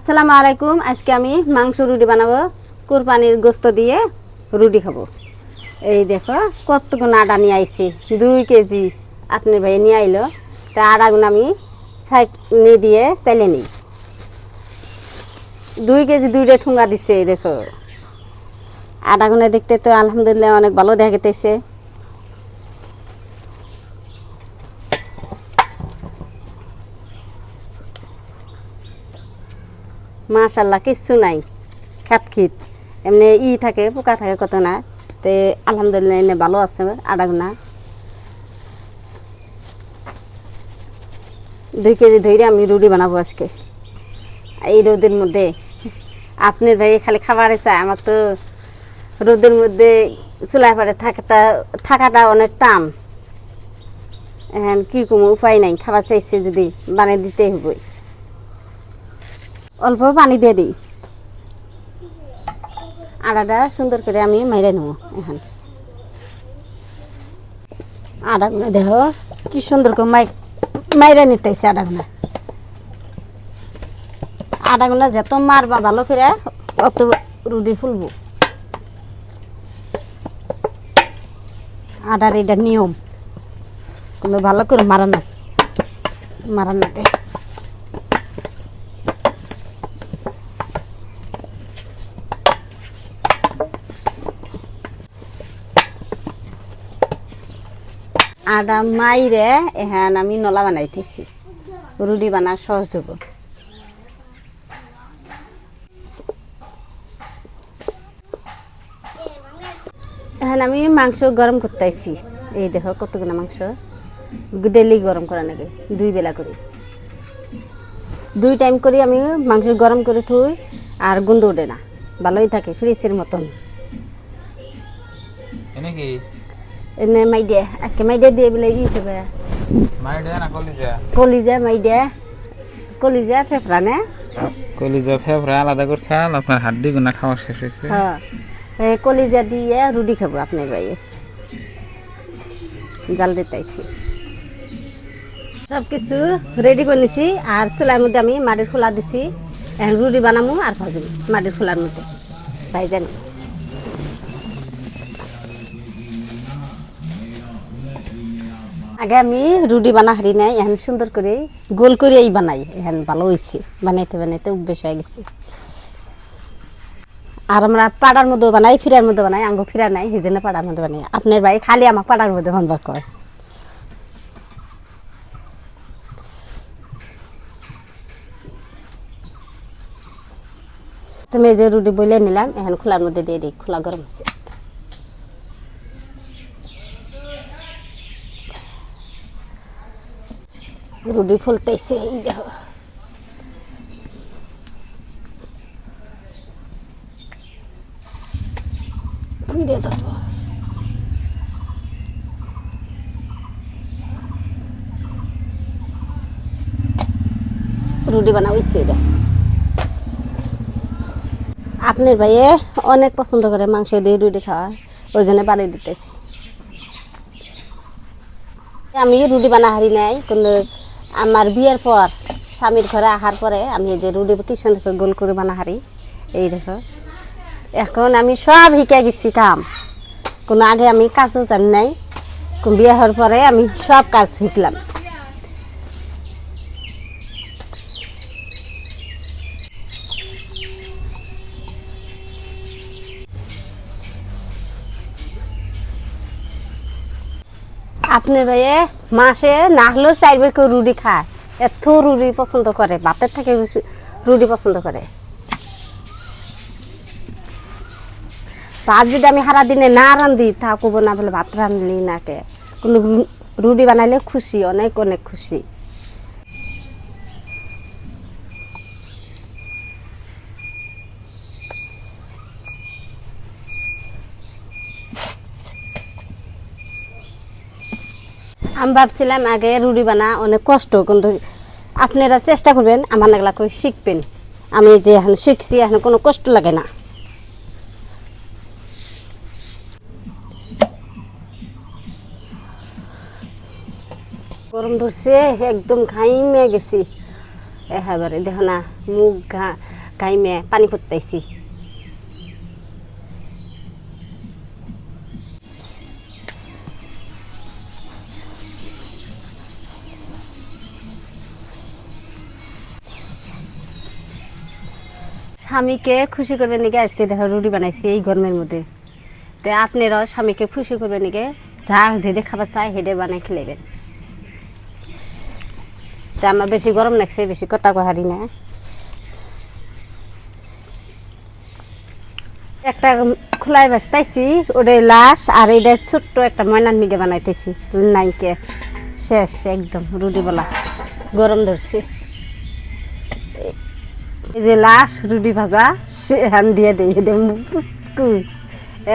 আসসালামু আলাইকুম। আজকে আমি মাংস রুটি বানাবো, কুরবানির গোস্ত দিয়ে রুটি খাবো। এই দেখো কতগুলো আটা নিয়ে আইছি, 2 কেজি আপনার ভাই নিয়ে আইলো। তা আটাগুলো আমি সাইড নিয়ে দিয়ে চাইলে নিই। 2 কেজি 2টা ঠুঙ্গা দিচ্ছে। এই দেখো আটাগুলো দেখতে তো আলহামদুলিল্লাহ অনেক ভালো দেখা গেতেছে। মাশাল্লাহ কিচ্ছু নাই, খিট এমনি থাকে, পোকা থাকে কত না। তো আলহামদুলিল্লাহ এনে ভালো আছে আটাগুনা। 2 কেজি ধরে আমি রুটি বানাবো আজকে এই রোদের মধ্যে। আপনার ভাই খালি খাবারে চায়, আমার তো রোদের মধ্যে চুলায় পারে থাকাটা অনেক টান। এখন কী কোনো উপায় নাই, খাবার চাইছে যদি বানিয়ে দিতে হবই। অল্প পানি দিয়ে দিই, আটাটা সুন্দর করে আমি মাইরে নেব। এখন আটাগুলো দেখো কি সুন্দর করে মাইরে নিতেছে। আটাগুলো যত মারবা ভালো করে অত রুটি ফুলবো। আটার এটা নিয়ম, কিন্তু ভালো করে মারান লাগে। আটা মাইরে এখন আমি নলা বানাইতেছি, রুটি বানা সহজ হব। এখন আমি মাংস গরম করতেছি। এই দেখো কতগুলো মাংস, ডেলি গরম করা নাকি 2 বেলা করে, 2 টাইম করে আমি মাংস গরম করে থুই। আর গন্ধ ওঠে না, ভালোই থাকে ফ্রিজের মতন। এনে মাইডিয়া আজকে মাইডিয়া দিয়ে বলে হবে কলিজা ফেফড়া না, কলিজা ফেফড়া আলাদা করছেন, আপনার হাড্ডি গুনা খাওয়া শেষ হয়েছে। হ্যাঁ, এই কলিজা দিয়ে রুটি খাবো আপনার ভাইয়ে। জাল দিতেছি, সব কিছু রেডি করে নিছি। আর চুলার মধ্যে আমি মাটির খোলা দিছি। এখন রুটি বানাবো আর ভাজবো মাটির খোলার মধ্যে ভাই জানি। আগে আমি রুটি বানা হারি নাই, এখন সুন্দর করে গোল করে বানাই। এখন ভালো হয়েছে, বানাইতে বানাইতে অভ্যেস হয়ে গেছে। আর আমরা পাড়ার মধ্যে বানাই, ফিরার মধ্যে বানাই। আঙ্গো ফিরা নাই, সেই জন্য পাড়ার মধ্যে বানাই। আপনার ভাই খালি আমার পাড়ার মধ্যে বানবার কয়। তুমি এই যে রুটি বইলে নিলাম, এখন খোলার মধ্যে দিয়ে দিই। খোলা গরম হয়েছে, রুটি ফুলতেছে। এই দেখো ফুলে ধরবো। রুটি বানা হয়েছে এটা। আপনার ভাইয়ে অনেক পছন্দ করে মাংস দিয়ে রুটি খাওয়া, ওই জন্য বানিয়ে দিতেছি। আমি রুটি বানা হারি নাই, কিন্তু আমার বিয়ের পর স্বামীর ঘরে আসার পরে আমি এই যে রুটি কি সুন্দর গোল করে বানা হারি। এই দেখো এখন আমি সব শিখে গেছি কাম, কোনো আগে আমি কাজও জানি নাই। বিয়ে হওয়ার পরে আমি সব কাজ শিখলাম। আপনার ভাইয়ে মাসে না হলেও 4 বার করে রুটি খায়। এত রুটি পছন্দ করে, ভাতের থেকে রুটি পছন্দ করে। ভাত যদি আমি সারা দিনে না রান্ধি তা কব না বলে ভাত রান্ধলি না কে, কিন্তু রুটি বানাইলে খুশি, অনেক অনেক খুশি। আমি ভাবছিলাম আগে রুটি বানা অনেক কষ্ট, কিন্তু আপনারা চেষ্টা করবেন আমার নাগলা করে শিখবেন। আমি যে এখন শিখছি, এখন কোনো কষ্ট লাগে না। গরম ধরছে, একদম ঘাইমে গেছি। এবারে দেখো না মুখ গাইমে পানি পড়তেছি। স্বামীকে খুশি করবেন নাকি আজকে দেখো রুটি বানাইছি এই গরমের মধ্যে। তো আপনারাও স্বামীকে খুশি করবেন নাকি যা যেটা খাবার চাই সেটা বানাই খেলেবেন। তো আমার বেশি গরম লাগছে, বেশি কথা কহারি না। একটা খোলাই বাঁচতেছি ওটা লাশ, আর এটা ছোট্ট একটা ময়নার মিগে বানাইতেছি নাইকে শেষ একদম রুটি বলা গরম ধরছে। এই যে লাশ রুটি ভাজা হান দিয়ে দেয়, এটা পুচকু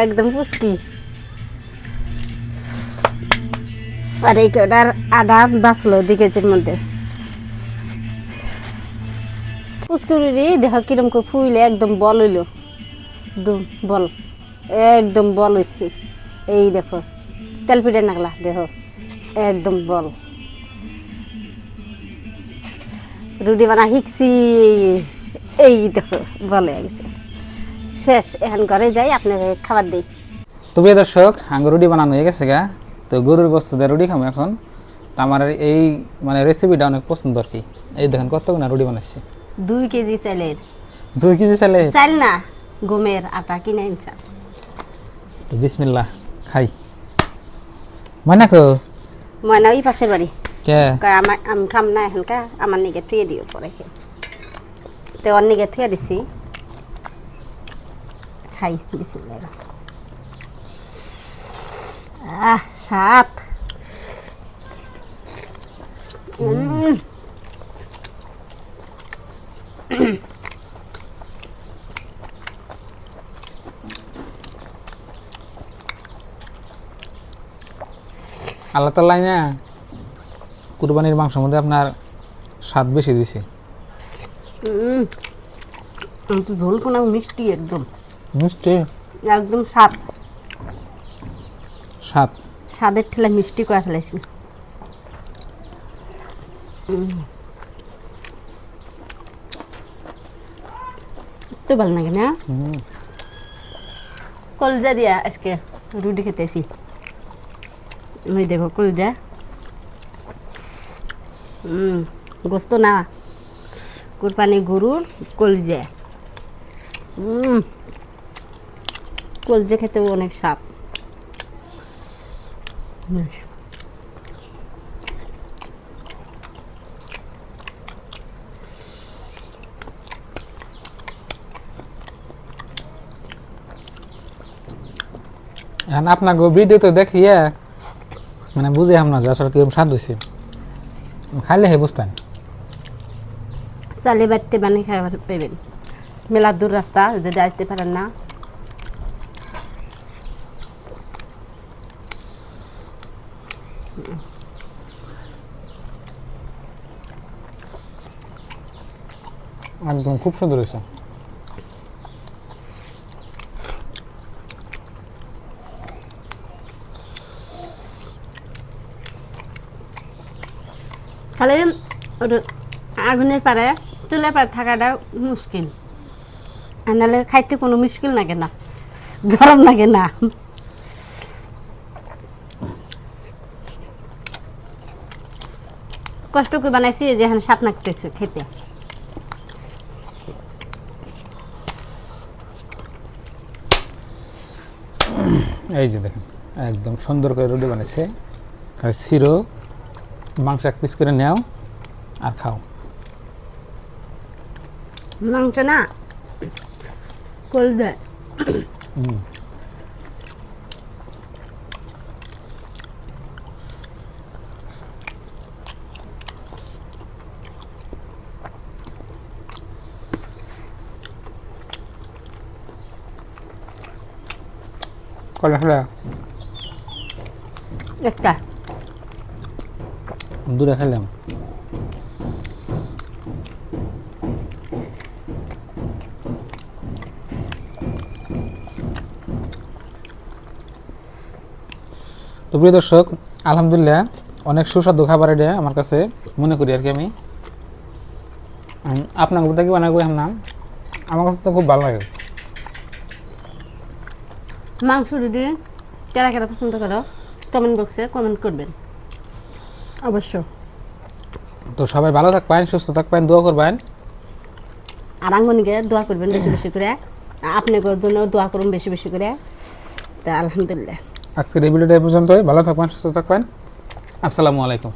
একদম পুচকি। আর এই কটার আদা বাঁচলো 2 কেজির মধ্যে। পুচকুরি দেখো কিরম করে ফুইলে একদম বল হইল, বল একদম বল হয়েছে। এই দেখো তেল পিঠে নাগলা দেখো একদম বল। রুটি বানা শিখছি, এই দেখো বলে গেছে শেষ। এখন ঘরে যাই আপনাকে খাবার দিই। তো প্রিয় দর্শক আঙ্গ রুটি বানানো হয়ে গেছে গা। তো গরুর বস্তু দিয়ে রুটি খাবো এখন। তো আমার এই মানে রেসিপিটা অনেক পছন্দ আর কি। এই দেখেন কতগুলো রুটি বানাচ্ছি। 2 কেজি চালের। 2 কেজি চালে? চাল না, গমের আটা কিনে আনছা। তো বিসমিল্লাহ খাই। ময়না কো? ময়না ওই পাশের বাড়ি। কে? আমি খাম না এখনকা, আমার নিকে থুয়ে দিও পরে খেয়ে। তো ওর নিকে থুয়ে দিছি, খাই বিসমিল্লাহ। স্বাদ। আল্লাহ তাআলা না কুরবানির মাংসের মধ্যে আপনার স্বাদ বেশি দিছে। তো ঝোল কোনা মিষ্টি একদম। মিষ্টি একদম স্বাদ। স্বাদের ঠেলা মিষ্টি করে ফেলেছি। তো ভালো লাগে না? কলজা দিয়া আজকে রুটি খেতেছি। ওই দেখো কলজা, গোস্ত না, কুরবানি গরুর কলজা। কলজা খেতে অনেক স্বাদ। এখন আপনার ভিডিও তো দেখিয়ে মানে বুঝে আমরা যে আসলে কিরকম স্বাদ হয়েছে, খাইলে হে বুঝতেন। চালে বাড়তে বানিয়ে খাবার পেবেন। মেলা দূর রাস্তা যদি আসতে পারেন না, একদম খুব সুন্দর হয়েছে। খালি আগুনের পারে চুলের পারে থাকাটা মুশকিল, আর নাহলে খাইতে কোনো মুশকিল লাগে না, গরম লাগে না। কষ্ট করে বানাইছি যে এখন স্বাদ লাগতেছে খেতে। এই যে দেখেন একদম সুন্দর করে রুটি বানাইছে। শিরো মাংস 1 পিস করে নেও আর খাও। মাংস না, কলজা। কয়টা খেলে? একটা। দুটা খেলাম। তো প্রিয় দর্শক আলহামদুলিল্লাহ অনেক সুস্বাদু খাবার এটা আমার কাছে মনে করি আর কি। আমি আপনার কোথায় কি বানাবো নাম আমার কাছে তো খুব ভালো লাগে। মাংস রুটি কারা কারা পছন্দ করো কমেন্ট বক্সে কমেন্ট করবেন অবশ্য। তো সবাই ভালো থাকবেন, সুস্থ থাকবেন, দোয়া করবেন। আর আঙ্গনিকে দোয়া করবেন বেশি বেশি করে, আপনাদের জন্য দোয়া করুন বেশি বেশি করে। তা আলহামদুলিল্লাহ আজকের এই ভিডিওটা এই পর্যন্তই। ভালো থাকবেন, সুস্থ থাকবেন। আসসালামু আলাইকুম।